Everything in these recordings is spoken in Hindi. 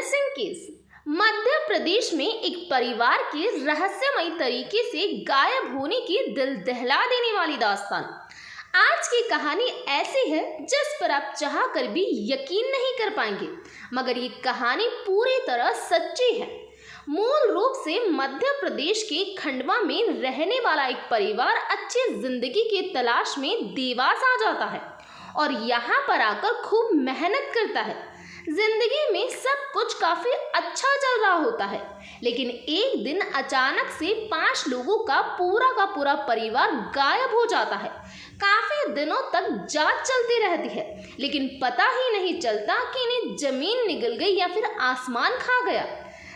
Missing case. मध्य प्रदेश में एक परिवार के रहस्यमयी तरीके से गायब होने की दिल दहला देने वाली दास्तान। आज की कहानी ऐसी है जिस पर आप चाह कर भी यकीन नहीं कर पाएंगे, मगर ये कहानी पूरी तरह सच्ची है। मूल रूप से मध्य प्रदेश के खंडवा में रहने वाला एक परिवार अच्छी जिंदगी की तलाश में देवास आ जाता है और यहाँ पर आकर खूब मेहनत करता है। जिंदगी में सब कुछ काफी अच्छा चल रहा होता है, लेकिन एक दिन अचानक से 5 लोगों का पूरा परिवार गायब हो जाता है। काफी दिनों तक जांच चलती रहती है, लेकिन पता ही नहीं चलता कि इन्हें जमीन निगल गई या फिर आसमान खा गया।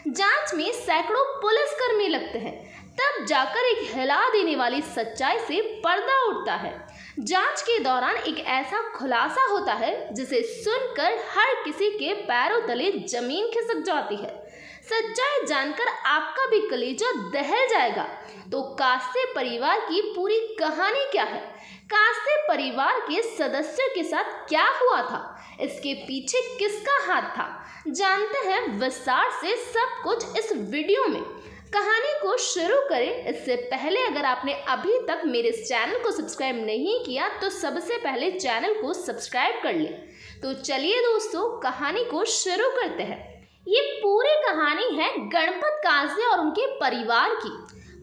जांच में सैकड़ों पुलिसकर्मी लगते हैं, तब जाकर एक हिला देने वाली सच्चाई से पर्दा उठता है। जांच के दौरान एक ऐसा खुलासा होता है जिसे सुनकर हर किसी के पैरों तले जमीन खिसक जाती है। सच्चाई जानकर आपका भी कलेजा दहल जाएगा। तो कास्ते परिवार की पूरी कहानी क्या है, कास्ते परिवार के सदस्यों के साथ क्या हुआ था, इसके पीछे किसका हाथ था, जानते हैं विस्तार से सब कुछ इस वीडियो में। कहानी को शुरू करें इससे पहले अगर आपने अभी तक मेरे इस चैनल को सब्सक्राइब नहीं किया तो सबसे पहले चैनल को सब्सक्राइब कर लें। तो चलिए दोस्तों, कहानी को शुरू करते हैं। ये पूरी कहानी है गणपत कास्ते और उनके परिवार की।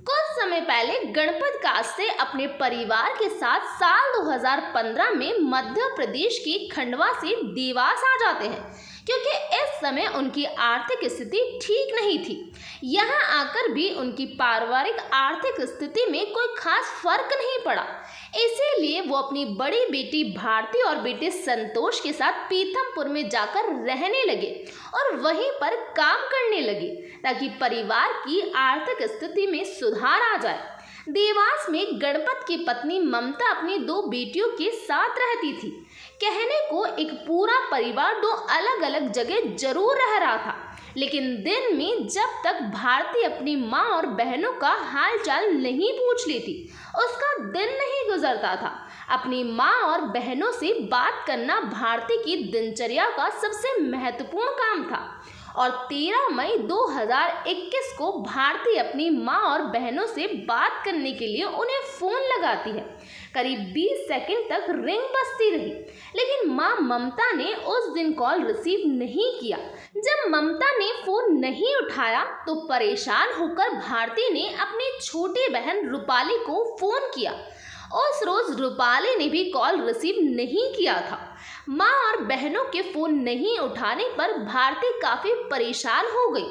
कुछ समय पहले गणपत कास्ते अपने परिवार के साथ साल 2015 में मध्य प्रदेश के खंडवा से देवास आ जाते हैं, क्योंकि इस समय उनकी आर्थिक स्थिति ठीक नहीं थी। यहाँ आकर भी उनकी पारिवारिक आर्थिक स्थिति में कोई खास फर्क नहीं पड़ा। इसीलिए वो अपनी बड़ी बेटी भारती और बेटे संतोष के साथ पीथमपुर में जाकर रहने लगे और वहीं पर काम करने लगे ताकि परिवार की आर्थिक स्थिति में सुधार आ जाए। देवास में गणपत की पत्नी ममता अपनी 2 बेटियों के साथ रहती थी। कहने को एक पूरा परिवार 2 अलग अलग जगह जरूर रह रहा था, लेकिन दिन में जब तक भारती अपनी माँ और बहनों का हालचाल नहीं पूछ लेती, उसका दिन नहीं गुजरता था। अपनी माँ और बहनों से बात करना भारती की दिनचर्या का सबसे महत्वपूर्ण काम था और 13 मई 2021 को भारती अपनी माँ और बहनों से बात करने के लिए उन्हें फ़ोन लगाती है। करीब 20 सेकंड तक रिंग बजती रही, लेकिन माँ ममता ने उस दिन कॉल रिसीव नहीं किया। जब ममता ने फ़ोन नहीं उठाया तो परेशान होकर भारती ने अपनी छोटी बहन रूपाली को फ़ोन किया। उस रोज़ रूपाली ने भी कॉल रिसीव नहीं किया था। माँ और बहनों के फ़ोन नहीं उठाने पर भारती काफ़ी परेशान हो गई।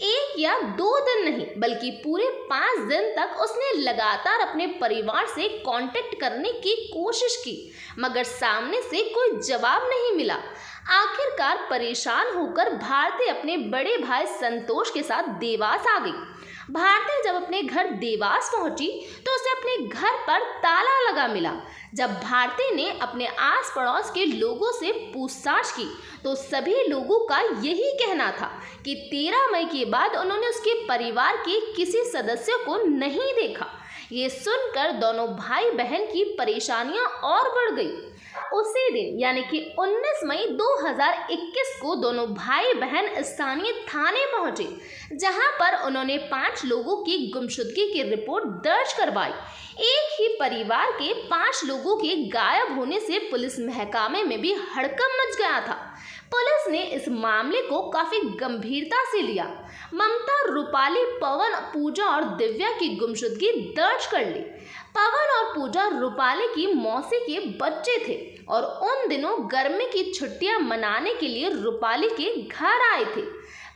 1 या 2 दिन नहीं बल्कि पूरे 5 दिन तक उसने लगातार अपने परिवार से कांटेक्ट करने की कोशिश की, मगर सामने से कोई जवाब नहीं मिला। आखिरकार परेशान होकर भारती अपने बड़े भाई संतोष के साथ देवास आ गई। भारती जब अपने घर देवास पहुंची तो उसे अपने घर पर ताला लगा मिला। जब भारती ने अपने आस पड़ोस के लोगों से पूछताछ की तो सभी लोगों का यही कहना था कि 13 मई के बाद उन्होंने उसके परिवार के किसी सदस्य को नहीं देखा। ये सुनकर दोनों भाई बहन की परेशानियां और बढ़ गई। उसी दिन यानी कि 19 मई 2021 को दोनों भाई बहन स्थानीय थाने पहुंचे, जहां पर उन्होंने 5 लोगों की गुमशुदगी की रिपोर्ट दर्ज करवाई। एक ही परिवार के 5 लोगों के गायब होने से पुलिस महकमे में भी हड़कंप मच गया था। पुलिस ने इस मामले को काफी गंभीरता से लिया। ममता, रूपाली, पवन, पूजा और दिव्या की गुमशुदगी दर्ज कर ली। पवन और पूजा रूपाली की मौसी के बच्चे थे और उन दिनों गर्मी की छुट्टियां मनाने के लिए रूपाली के घर आए थे।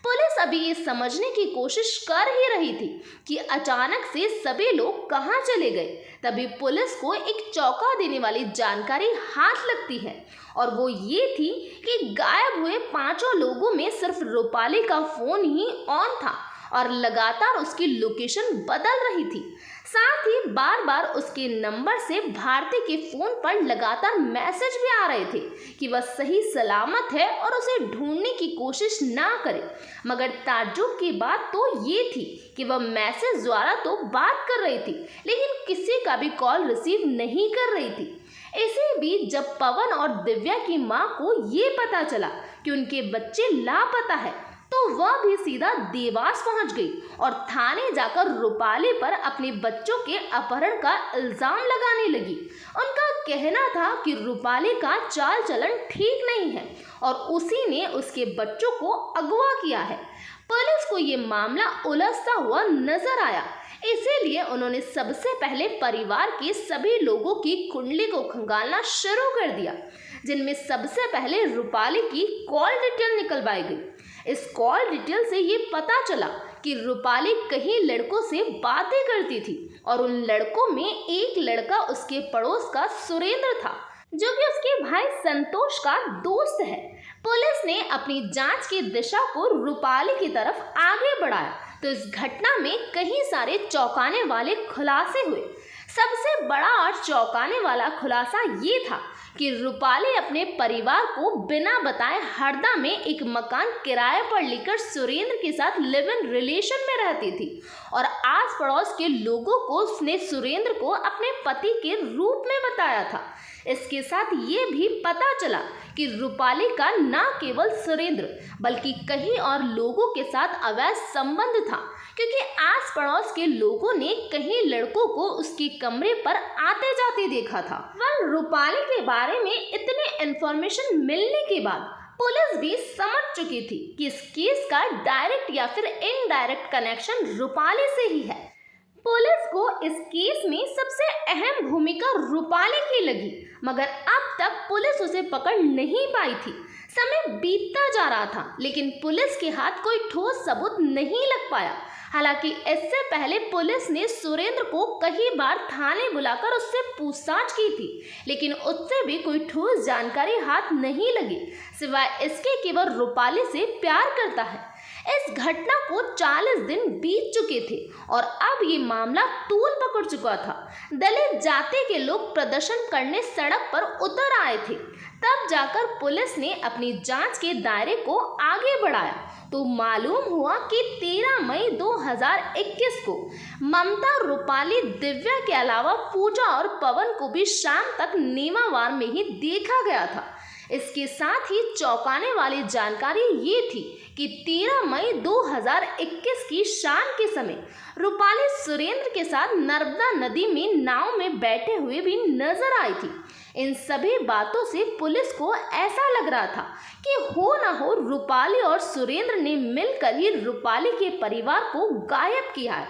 पुलिस अभी ये समझने की कोशिश कर ही रही थी कि अचानक से सभी लोग कहां चले गए। तभी पुलिस को एक चौंका देने वाली जानकारी हाथ लगती है और वो ये थी कि गायब हुए 5 लोगों में सिर्फ रूपाली का फोन ही ऑन था और लगातार उसकी लोकेशन बदल रही थी। साथ ही बार बार उसके नंबर से भारती के फोन पर लगातार मैसेज भी आ रहे थे कि वह सही सलामत है और उसे ढूंढने की कोशिश ना करे। मगर ताज्जुब की बात तो ये थी कि वह मैसेज द्वारा तो बात कर रही थी, लेकिन किसी का भी कॉल रिसीव नहीं कर रही थी। इसी बीच जब पवन और दिव्या की मां को ये पता चला कि उनके बच्चे लापता है तो तो वह भी सीधा देवास पहुंच गई और थाने जाकर रूपाली पर अपने बच्चों के अपहरण का इल्जाम लगाने लगी। उनका कहना था कि रूपाली का चाल चलन ठीक नहीं है और उसी ने उसके बच्चों को अगवा किया है। पुलिस को ये मामला उलझता हुआ नजर आया, इसीलिए उन्होंने सबसे पहले परिवार के सभी लोगों की कुंडली को खंगालना शुरू कर दिया, जिनमें सबसे पहले रूपाली की कॉल डिटेल निकलवाई गई। इस कॉल डिटेल से ये पता चला कि रूपाली कई लड़कों से बातें करती थी और उन लड़कों में एक लड़का उसके पड़ोस का सुरेंद्र था, जो कि उसके भाई संतोष का दोस्त है। पुलिस ने अपनी जांच की दिशा को रूपाली की तरफ आगे बढ़ाया तो इस घटना में कई सारे चौंकाने वाले खुलासे हुए। सबसे बड़ा और चौंकाने वाला खुलासा ये था कि रूपाली अपने परिवार को बिना बताए हरदा में एक मकान किराए पर लेकर सुरेंद्र के साथ लिव इन रिलेशन में रहती थी और आस पड़ोस के लोगों को उसने सुरेंद्र को अपने पति के रूप में बताया था। इसके साथ ये भी पता चला कि रूपाली का न केवल सुरेंद्र बल्कि कई और लोगों के साथ अवैध संबंध था, क्योंकि आस पड़ोस के लोगों ने कई लड़कों को उसके कमरे पर आते जाते देखा था। वह रूपाली के बारे में इतने इन्फॉर्मेशन मिलने के बाद पुलिस भी समझ चुकी थी कि इस केस का डायरेक्ट या फिर इनडायरेक्ट कनेक्शन रूपाली से ही है। पुलिस को इस केस में सबसे अहम भूमिका रूपाली की लगी, मगर अब तक पुलिस उसे पकड़ नहीं पाई थी। समय बीतता जा रहा था, लेकिन पुलिस के हाथ कोई ठोस सबूत नहीं लग पाया। हालांकि इससे पहले पुलिस ने सुरेंद्र को कई बार थाने बुलाकर उससे पूछताछ की थी, लेकिन उससे भी कोई ठोस जानकारी हाथ नहीं लगी, सिवाय इसके कि वह रूपाली से प्यार करता है। इस घटना को 40 दिन बीत चुके थे और अब ये मामला तूल पकड़ चुका था। दलित जाति के लोग प्रदर्शन करने सड़क पर उतर आए थे। तब जाकर पुलिस ने अपनी जांच के दायरे को आगे बढ़ाया तो मालूम हुआ कि 13 मई 2021 को ममता, रूपाली, दिव्या के अलावा पूजा और पवन को भी शाम तक नेमावार में ही देखा गया था। इसके साथ ही चौंकाने वाली जानकारी ये थी कि 13 मई 2021 की शाम के समय रूपाली सुरेंद्र के साथ नर्मदा नदी में नाव में बैठे हुए भी नजर आई थी। इन सभी बातों से पुलिस को ऐसा लग रहा था कि हो ना हो रूपाली और सुरेंद्र ने मिलकर ही रूपाली के परिवार को गायब किया है।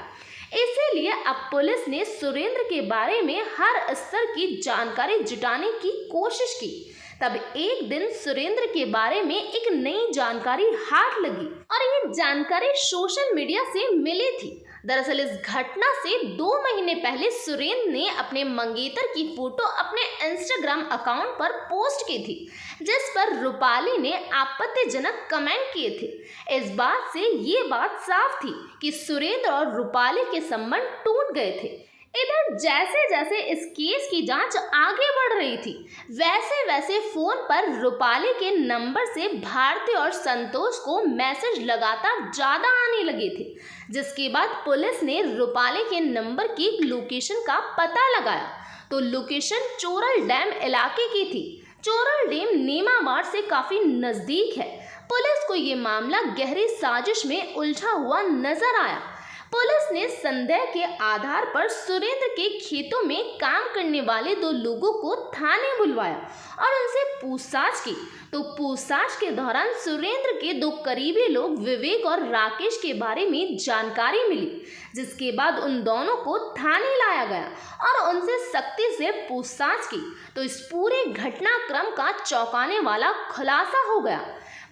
इसीलिए अब पुलिस ने सुरेंद्र के बारे में हर स्तर की जानकारी जुटाने की कोशिश की। तब एक दिन सुरेंद्र के बारे में एक नई जानकारी हाथ लगी और ये जानकारी सोशल मीडिया से मिली थी। दरअसल इस घटना से 2 महीने पहले सुरेंद्र ने अपने मंगेतर की फोटो अपने इंस्टाग्राम अकाउंट पर पोस्ट की थी, जिस पर रूपाली ने आपत्तिजनक कमेंट किए थे। इस बात से ये बात साफ थी कि सुरेंद्र और रूपाली के संबंध टूट गए थे। इधर जैसे जैसे इस केस की जांच आगे बढ़ रही थी, वैसे वैसे फोन पर रूपाली के नंबर से भारती और संतोष को मैसेज लगातार ज्यादा आने लगे थे, जिसके बाद पुलिस ने रूपाली के नंबर की लोकेशन का पता लगाया तो लोकेशन चोरल डैम इलाके की थी। चोरल डैम नेमावार से काफी नजदीक है। पुलिस को ये मामला गहरी साजिश में उलझा हुआ नजर आया। पुलिस ने संदेह के आधार पर सुरेंद्र के खेतों में काम करने वाले 2 लोगों को थाने बुलवाया और उनसे पूछताछ की तो पूछताछ के दौरान सुरेंद्र के 2 करीबी लोग विवेक और राकेश के बारे में जानकारी मिली, जिसके बाद उन दोनों को थाने लाया गया और उनसे सख्ती से पूछताछ की तो इस पूरे घटनाक्रम का चौंकाने वाला खुलासा हो गया।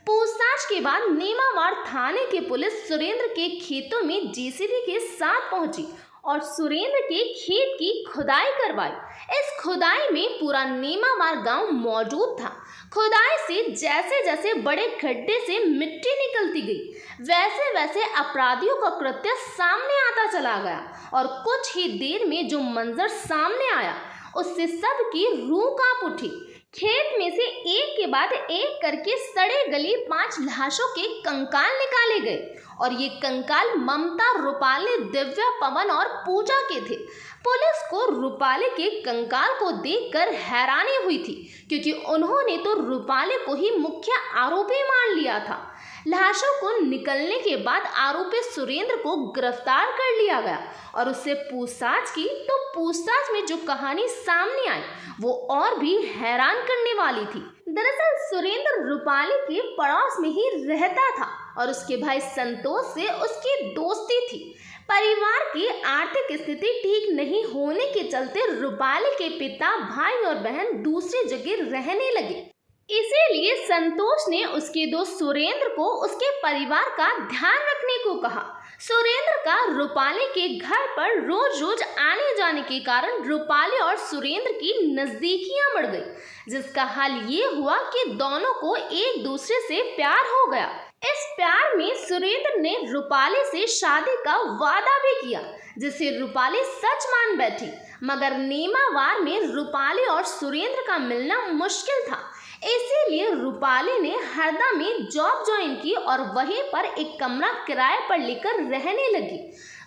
पूछताछ के बाद नेमावार थाने की पुलिस सुरेंद्र के खेतों में जेसीबी के साथ पहुंची और सुरेंद्र के खेत की खुदाई करवाई। इस खुदाई में पूरा नेमावार गांव मौजूद था। खुदाई से जैसे जैसे बड़े गड्ढे से मिट्टी निकलती गई, वैसे वैसे अपराधियों का कृत्य सामने आता चला गया और कुछ ही देर में जो मंजर सामने आया उससे सबकी रूह कांप उठी। खेत में से एक के बाद एक करके सड़े गले 5 लाशों के कंकाल निकाले गए और ये कंकाल ममता, रूपाली, दिव्या, पवन और पूजा के थे। पुलिस को रूपाली के कंकाल को देखकर हैरानी हुई थी, क्योंकि उन्होंने तो रूपाली को ही मुख्य आरोपी मान लिया था। लाशों को निकलने के बाद आरोपी सुरेंद्र को गिरफ्तार कर लिया गया और उससे पूछताछ की तो पूछताछ में जो कहानी सामने आई वो और भी हैरान करने वाली थी। दरअसल सुरेंद्र रूपाली के पड़ोस में ही रहता था और उसके भाई संतोष से उसकी दोस्ती थी। परिवार की आर्थिक स्थिति ठीक नहीं होने के चलते रूपाली के पिता, भाई और बहन दूसरी जगह रहने लगे। इसीलिए संतोष ने उसके दोस्त सुरेंद्र को उसके परिवार का ध्यान रखने को कहा। सुरेंद्र का रूपाली के घर पर रोज रोज आने जाने के कारण रूपाली और सुरेंद्र की नजदीकियां बढ़ गई, जिसका हाल ये हुआ कि दोनों को एक दूसरे से प्यार हो गया। इस प्यार में सुरेंद्र ने रूपाली से शादी का वादा भी किया, जिसे रूपाली सच मान बैठी। मगर नेमावार में रूपाली और सुरेंद्र का मिलना मुश्किल था, इसीलिए रूपाली ने हरदा में जॉब ज्वाइन की और वहीं पर एक कमरा किराए पर लेकर रहने लगी।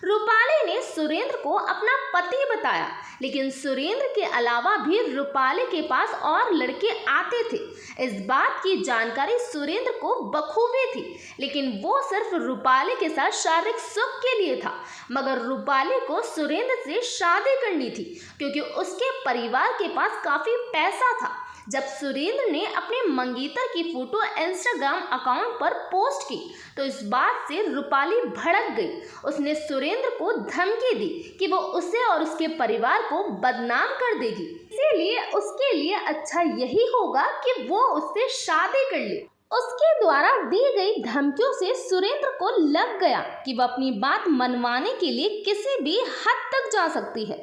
रूपाली ने सुरेंद्र को अपना पति बताया, लेकिन सुरेंद्र के अलावा भी रूपाली के पास और लड़के आते थे। इस बात की जानकारी सुरेंद्र को बखूबी थी, लेकिन वो सिर्फ रूपाली के साथ शारीरिक सुख के लिए था। मगर रूपाली को सुरेंद्र से शादी करनी थी, क्योंकि उसके परिवार के पास काफी पैसा था। जब सुरेंद्र ने अपने मंगेतर की फोटो इंस्टाग्राम अकाउंट पर पोस्ट की तो इस बात से रूपाली भड़क गई। उसने सुरेंद्र को धमकी दी कि वो उसे और उसके परिवार को बदनाम कर देगी, इसीलिए उसके लिए अच्छा यही होगा कि वो उससे शादी कर ले। उसके द्वारा दी गई धमकियों से सुरेंद्र को लग गया कि वह अपनी बात मनवाने के लिए किसी भी हद तक जा सकती है,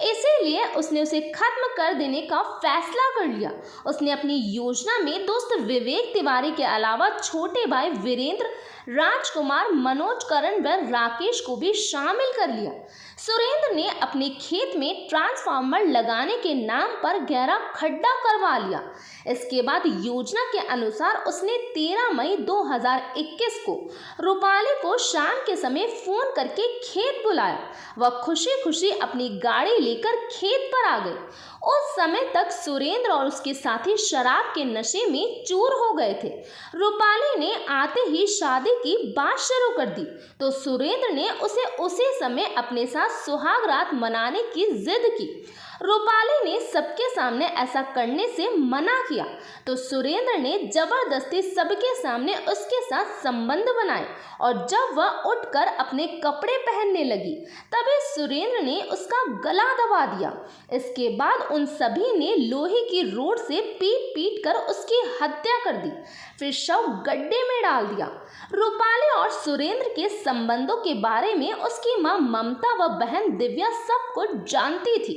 इसीलिए उसने उसे खत्म कर देने का फैसला कर लिया। उसने अपनी योजना में दोस्त विवेक तिवारी के अलावा छोटे भाई वीरेंद्र, राजकुमार, मनोज, करण व राकेश को भी शामिल कर लिया। सुरेंद्र ने अपने खेत में ट्रांसफार्मर लगाने के नाम पर गहरा खड्डा करवा लिया। इसके बाद योजना के अनुसार उसने 13 मई 2021 को रूपाली को शाम के समय फोन करके खेत बुलाया। वह खुशी खुशी अपनी गाड़ी लेकर खेत पर आ गई। उस समय तक सुरेंद्र और उसके साथी शराब के नशे में चूर हो गए थे। रूपाली ने आते ही शादी की बात शुरू कर दी तो सुरेंद्र ने उसे उसी समय अपने साथ सुहाग रात मनाने की जिद की। रूपाली ने सबके सामने ऐसा करने से मना किया तो सुरेंद्र ने जबरदस्ती सबके सामने उसके साथ संबंध बनाए और जब वह उठकर अपने कपड़े पहनने लगी तभी सुरेंद्र ने उसका गला दबा दिया। इसके बाद उन सभी ने लोहे की रोड से पीट कर उसकी हत्या कर दी, फिर शव गड्ढे में डाल दिया। रूपाली और सुरेंद्र के संबंधों के बारे में उसकी मां ममता व बहन दिव्या सब कुछ जानती थी,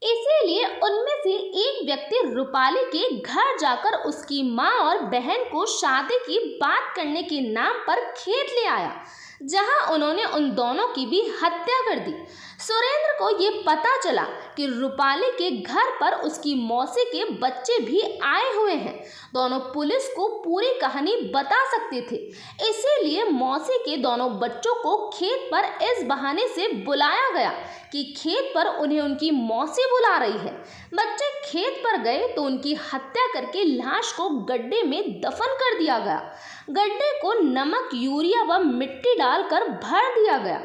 इसीलिए उनमें से एक व्यक्ति रूपाली के घर जाकर उसकी मां और बहन को शादी की बात करने के नाम पर खेत ले आया, जहां उन्होंने उन दोनों की भी हत्या कर दी। सुरेंद्र को ये पता चला कि रूपाली के घर पर उसकी मौसी के बच्चे भी आए हुए हैं। दोनों पुलिस को पूरी कहानी बता सकते थे, इसीलिए मौसी के दोनों बच्चों को खेत पर इस बहाने से बुलाया गया कि खेत पर उन्हें उनकी मौसी बुला रही है। बच्चे खेत पर गए तो उनकी हत्या करके लाश को गड्ढे में दफन कर दिया गया। गड्ढे को नमक, यूरिया व मिट्टी डालकर भर दिया गया।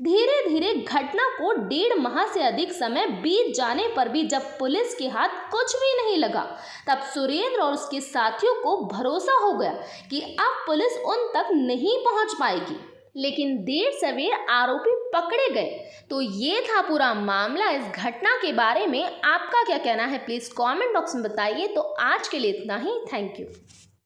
धीरे धीरे घटना को 1.5 माह से अधिक समय बीत जाने पर भी जब पुलिस के हाथ कुछ भी नहीं लगा तब सुरेंद्र और उसके साथियों को भरोसा हो गया कि अब पुलिस उन तक नहीं पहुंच पाएगी। लेकिन देर सवेर आरोपी पकड़े गए। तो ये था पूरा मामला। इस घटना के बारे में आपका क्या कहना है प्लीज़ कमेंट बॉक्स में बताइए। तो आज के लिए इतना ही। Thank you.